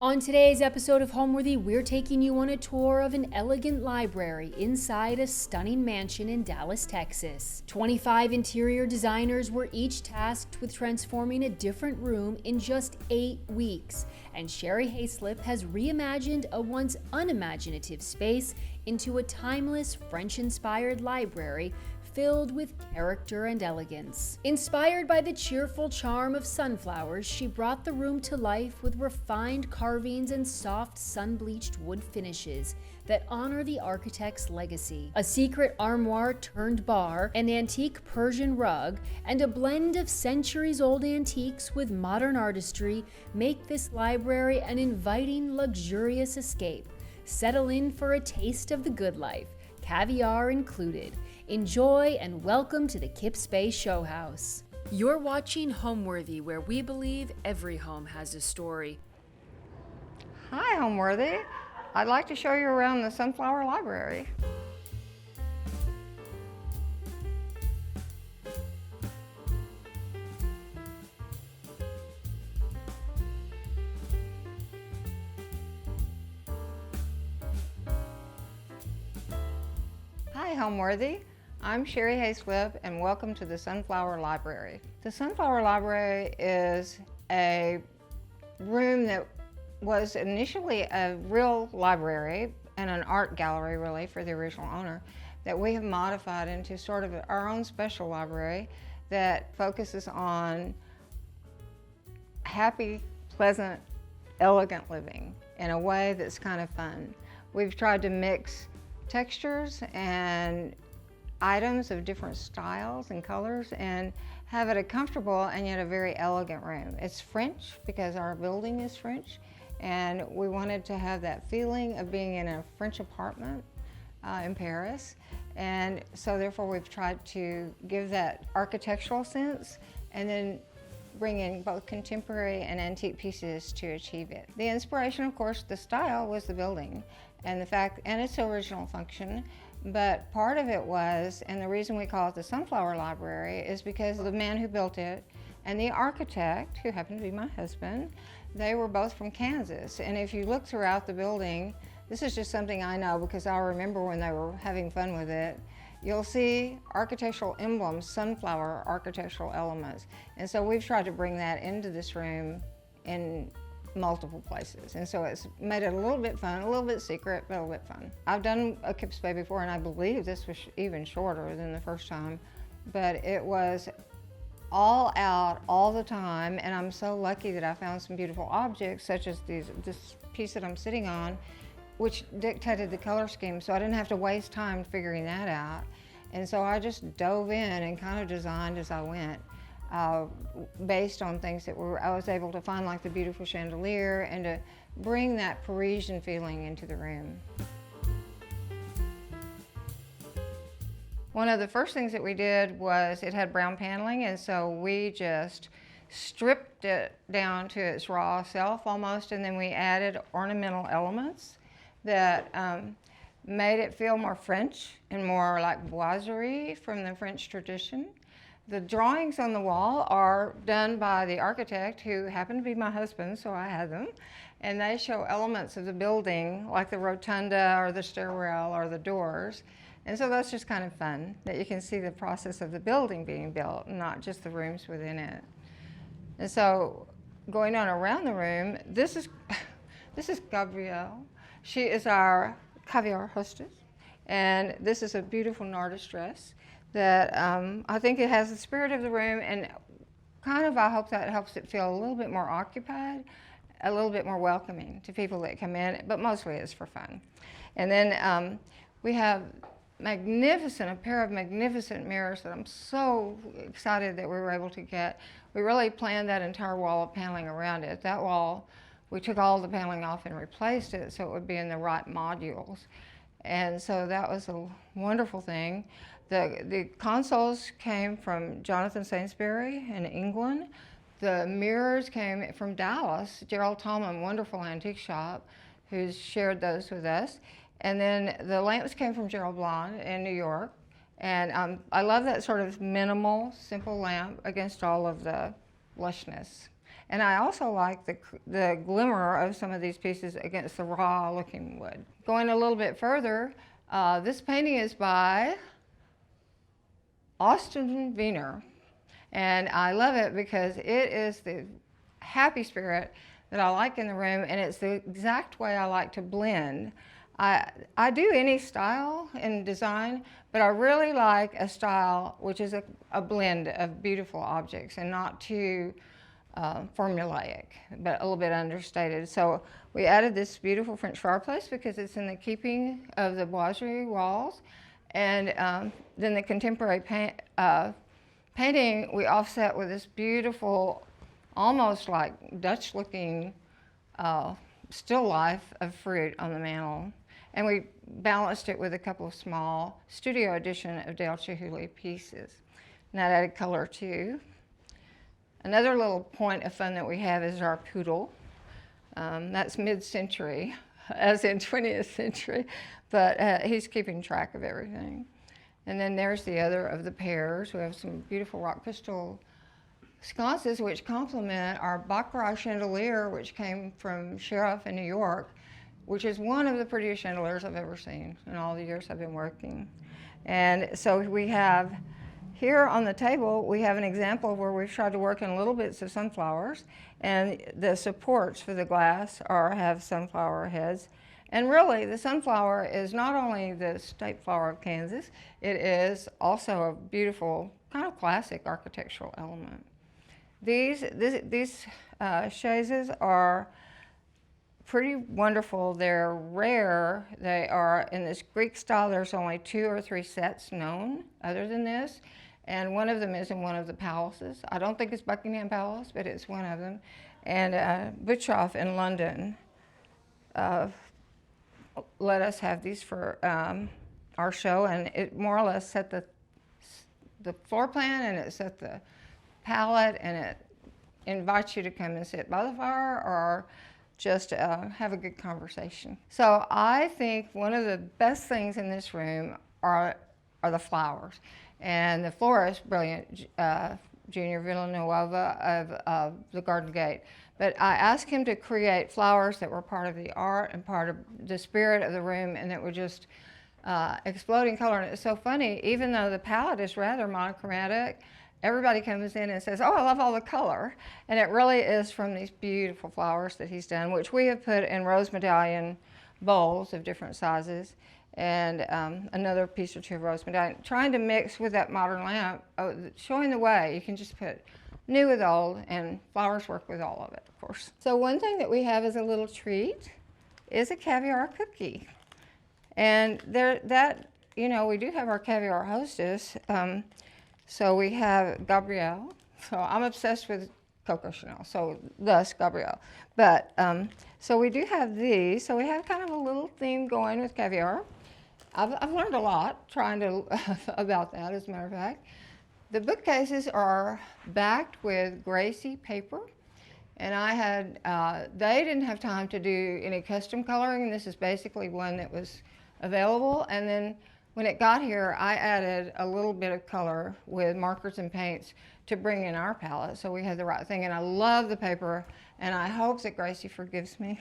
On today's episode of Homeworthy, we're taking you on a tour of an elegant library inside a stunning mansion in Dallas, Texas. 25 interior designers were each tasked with transforming a different room in just 8 weeks, and Sherry Hayslip has reimagined a once unimaginative space into a timeless French-inspired library filled with character and elegance. Inspired by the cheerful charm of sunflowers, she brought the room to life with refined carvings and soft sun-bleached wood finishes that honor the architect's legacy. A secret armoire-turned-bar, an antique Persian rug, and a blend of centuries-old antiques with modern artistry make this library an inviting, luxurious escape. Settle in for a taste of the good life, caviar included. Enjoy and welcome to the Kips Bay Showhouse. You're watching Homeworthy, where we believe every home has a story. Hi, Homeworthy. I'd like to show you around the Sunflower Library. Hi, Homeworthy. I'm Sherry Hayslip, and welcome to the Sunflower Library. The Sunflower Library is a room that was initially a real library and an art gallery, really, for the original owner, that we have modified into sort of our own special library that focuses on happy, pleasant, elegant living in a way that's kind of fun. We've tried to mix textures and items of different styles and colors and have it a comfortable and yet a very elegant room. It's French because our building is French, and we wanted to have that feeling of being in a French apartment in Paris, and so therefore we've tried to give that architectural sense and then bring in both contemporary and antique pieces to achieve it. The inspiration, of course, the style was the building and the fact, and its original function, but part of it was, and the reason we call it the Sunflower Library is because the man who built it and the architect, who happened to be my husband, they were both from Kansas. And if you look throughout the building, this is just something I know because I remember when they were having fun with it, you'll see architectural emblems, sunflower architectural elements. And so we've tried to bring that into this room in multiple places. And so it's made it a little bit fun, a little bit secret, but a little bit fun. I've done a Kips Bay before, and I believe this was even shorter than the first time, but it was all out all the time, and I'm so lucky that I found some beautiful objects, such as this piece that I'm sitting on, which dictated the color scheme, so I didn't have to waste time figuring that out. And so I just dove in and kind of designed as I went, based on things that I was able to find, like the beautiful chandelier, and to bring that Parisian feeling into the room. One of the first things that we did was it had brown paneling, and so we just stripped it down to its raw self almost, and then we added ornamental elements that made it feel more French and more like boiserie from the French tradition. The drawings on the wall are done by the architect, who happened to be my husband, so I had them. And they show elements of the building, like the rotunda or the stairwell or the doors. And so that's just kind of fun, that you can see the process of the building being built, not just the rooms within it. And so going on around the room, this is Gabrielle. She is our caviar hostess. And this is a beautiful Nardis dress that I think it has the spirit of the room, and kind of I hope that helps it feel a little bit more occupied, a little bit more welcoming to people that come in, but mostly it's for fun. And then we have a pair of magnificent mirrors that I'm so excited that we were able to get. We really planned that entire wall of paneling around it. That wall, we took all the paneling off and replaced it so it would be in the right modules. And so that was a wonderful thing. The consoles came from Jonathan Sainsbury in England. The mirrors came from Dallas, Gerald Tallman, wonderful antique shop, who's shared those with us. And then the lamps came from Gerald Blond in New York. And I love that sort of minimal, simple lamp against all of the lushness. And I also like the glimmer of some of these pieces against the raw looking wood. Going a little bit further, this painting is by Austin Wiener. And I love it because it is the happy spirit that I like in the room, and it's the exact way I like to blend. I do any style in design, but I really like a style which is a blend of beautiful objects and not too formulaic, but a little bit understated. So we added this beautiful French fireplace because it's in the keeping of the boiserie walls. And then the contemporary painting we offset with this beautiful, almost like Dutch-looking still life of fruit on the mantel. And we balanced it with a couple of small studio edition of Dale Chihuly pieces. And that added color too. Another little point of fun that we have is our poodle. That's mid-century, as in 20th century, but he's keeping track of everything. And then there's the other of the pears. We have some beautiful rock crystal sconces which complement our baccarat chandelier, which came from Sheriff in New York, which is one of the prettiest chandeliers I've ever seen in all the years I've been working. And so we have here on the table, we have an example where we've tried to work in little bits of sunflowers, and the supports for the glass have sunflower heads. And really, the sunflower is not only the state flower of Kansas, it is also a beautiful, kind of classic architectural element. These chaises are pretty wonderful. They're rare. They are in this Greek style. There's only 2 or 3 sets known other than this. And one of them is in one of the palaces. I don't think it's Buckingham Palace, but it's one of them. And Butchoff in London let us have these for our show, and it more or less set the floor plan, and it set the palette, and it invites you to come and sit by the fire or just have a good conversation. So I think one of the best things in this room are the flowers. And the florist, brilliant, Junior Villanueva of the Garden Gate. But I asked him to create flowers that were part of the art and part of the spirit of the room, and that were just exploding color. And it's so funny, even though the palette is rather monochromatic, everybody comes in and says, "Oh, I love all the color." And it really is from these beautiful flowers that he's done, which we have put in rose medallion bowls of different sizes, and another piece or two of rose medallion, trying to mix with that modern lamp, showing the way. You can just put new with old, and flowers work with all of it, of course. So one thing that we have as a little treat is a caviar cookie. And we do have our caviar hostess. So we have Gabrielle. So I'm obsessed with Coco Chanel, so thus Gabrielle. But so we do have these. So we have kind of a little theme going with caviar. I've learned a lot trying to about that, as a matter of fact. The bookcases are backed with Gracie paper, and they didn't have time to do any custom coloring. This is basically one that was available, and then when it got here, I added a little bit of color with markers and paints to bring in our palette, so we had the right thing. And I love the paper, and I hope that Gracie forgives me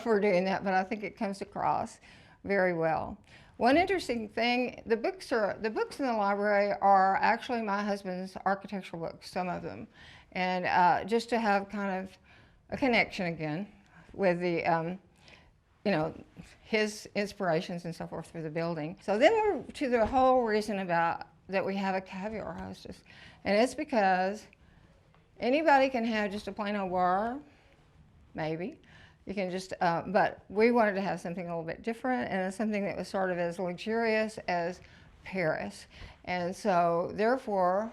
for doing that, but I think it comes across very well. One interesting thing, the books in the library are actually my husband's architectural books, some of them, and just to have kind of a connection again with the his inspirations and so forth for the building. So then we're to the whole reason about that we have a caviar hostess. And it's because anybody can have just a plain old bar, maybe. You can just, but we wanted to have something a little bit different, and something that was sort of as luxurious as Paris. And so therefore,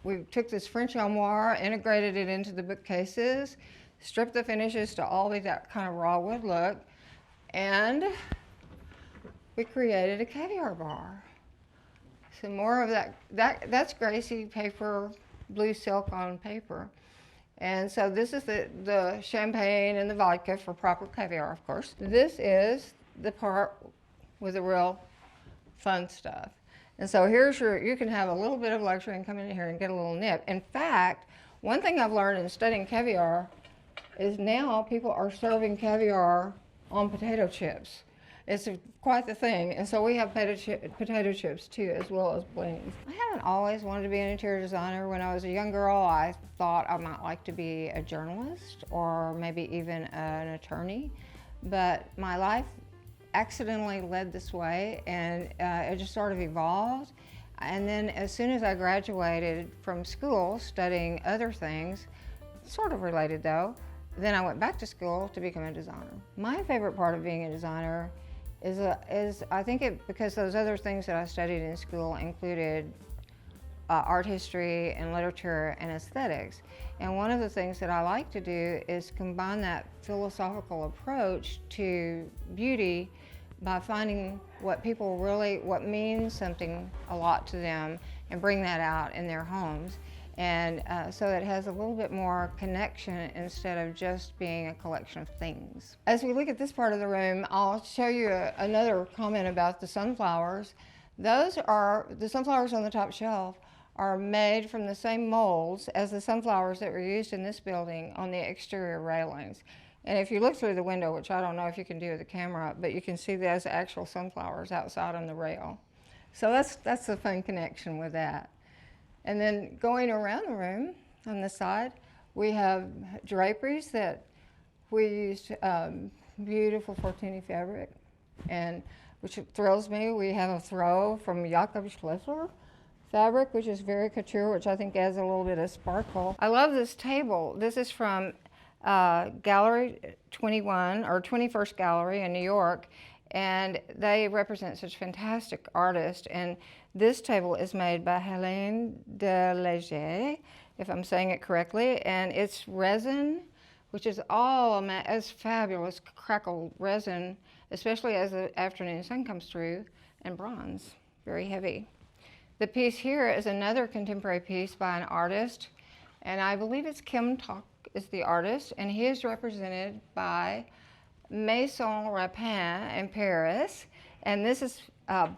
we took this French armoire, integrated it into the bookcases, stripped the finishes to all be that kind of raw wood look, and we created a caviar bar. So more of that's Gracie paper, blue silk on paper. And so this is the champagne and the vodka for proper caviar, of course. This is the part with the real fun stuff. And so here's you can have a little bit of luxury and come in here and get a little nip. In fact, One thing I've learned in studying caviar is now people are serving caviar on potato chips. It's quite the thing. And so we have potato chips too, as well as blings. I haven't always wanted to be an interior designer. When I was a young girl, I thought I might like to be a journalist or maybe even an attorney. But my life accidentally led this way, and it just sort of evolved. And then as soon as I graduated from school studying other things, sort of related though, then I went back to school to become a designer. My favorite part of being a designer is I think because those other things that I studied in school included art history and literature and aesthetics. And one of the things that I like to do is combine that philosophical approach to beauty by finding what means something a lot to them and bring that out in their homes. And so it has a little bit more connection instead of just being a collection of things. As we look at this part of the room, I'll show you another comment about the sunflowers. The sunflowers on the top shelf are made from the same molds as the sunflowers that were used in this building on the exterior railings. And if you look through the window, which I don't know if you can do with the camera, but you can see those actual sunflowers outside on the rail. So that's a fun connection with that. And then going around the room on the side, we have draperies that we used beautiful Fortuny fabric, and which thrills me. We have a throw from Jakob Schlesser fabric, which is very couture, which I think adds a little bit of sparkle. I love this table. This is from Gallery 21, or 21st Gallery in New York, and they represent such fantastic artists. And this table is made by Hélène de Léger, if I'm saying it correctly, and it's resin, which is all as fabulous crackled resin, especially as the afternoon sun comes through, and bronze, very heavy. The piece here is another contemporary piece by an artist, and I believe it's Kim Tak is the artist, and he is represented by Maison Rapin in Paris, and this is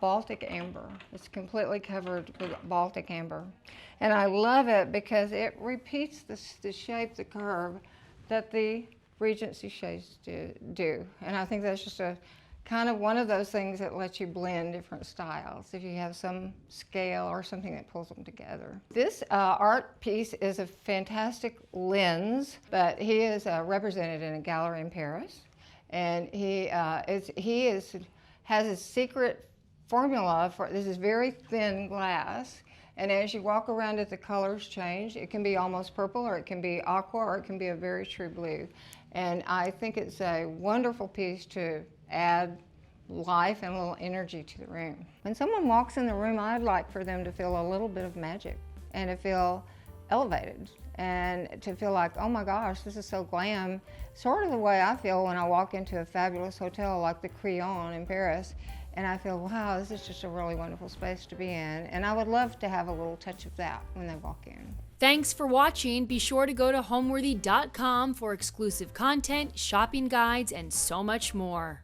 Baltic amber. It's completely covered with Baltic amber, and I love it because it repeats the shape, the curve that the Regency shades do, and I think that's just a kind of one of those things that lets you blend different styles if you have some scale or something that pulls them together. This art piece is a fantastic lens, but he is represented in a gallery in Paris, and he has a secret formula for this. Is very thin glass, and as you walk around it, the colors change. It can be almost purple, or it can be aqua, or it can be a very true blue. And I think it's a wonderful piece to add life and a little energy to the room. When someone walks in the room, I'd like for them to feel a little bit of magic and to feel elevated and to feel like, oh my gosh, this is so glam. Sort of the way I feel when I walk into a fabulous hotel like the Crillon in Paris, and I feel, wow, this is just a really wonderful space to be in. And I would love to have a little touch of that when they walk in. Thanks for watching. Be sure to go to homeworthy.com for exclusive content, shopping guides, and so much more.